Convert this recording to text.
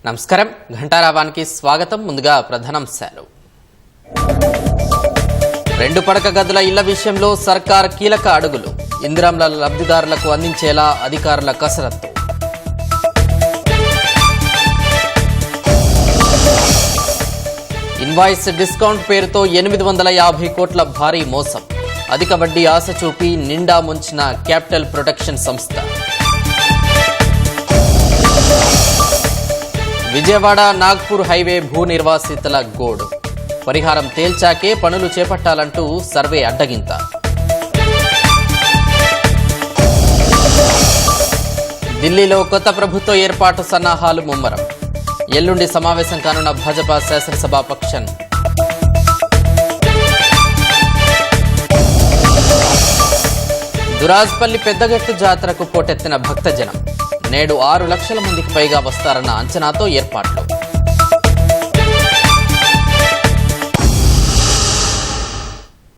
నమస్కారం ఘంటారావానికి స్వాగతం. ముందుగా ప్రధానాంశాలు. 2 పడక గదుల ఇళ్ల విషయంలో సర్కార్ కీలక అడుగులు. ఇందిరమ్ల లబ్ధిదారులకు అందించేలా అధికారుల కసరత్తు. ఇన్వాయిస్ డిస్కౌంట్ పేరుతో 850 కోట్ల భారీ మోసం. అధిక వడ్డీ ఆశ చూపి నిండా ముంచిన క్యాపిటల్ ప్రొటెక్షన్ సంస్థ. విజయవాడ నాగ్పూర్ హైవే భూ నిర్వాసితుల గోడు. పరిహారం తేల్చాకే పనులు చేపట్టాలంటూ సర్వే అడ్డగింత. ఢిల్లీలో కొత్త ప్రభుత్వ ఏర్పాటు సన్నాహాలు ముమ్మరం. ఎల్లుండి సమావేశం కానున్న భాజపా శాసనసభాపక్షం. దురాజ్పల్లి పెద్దగట్టు జాతరకు పోటెత్తిన భక్తజనం. నేడు 6 లక్షల మందికి పైగా వస్తారన్న అంచనాతో ఏర్పాట్లు.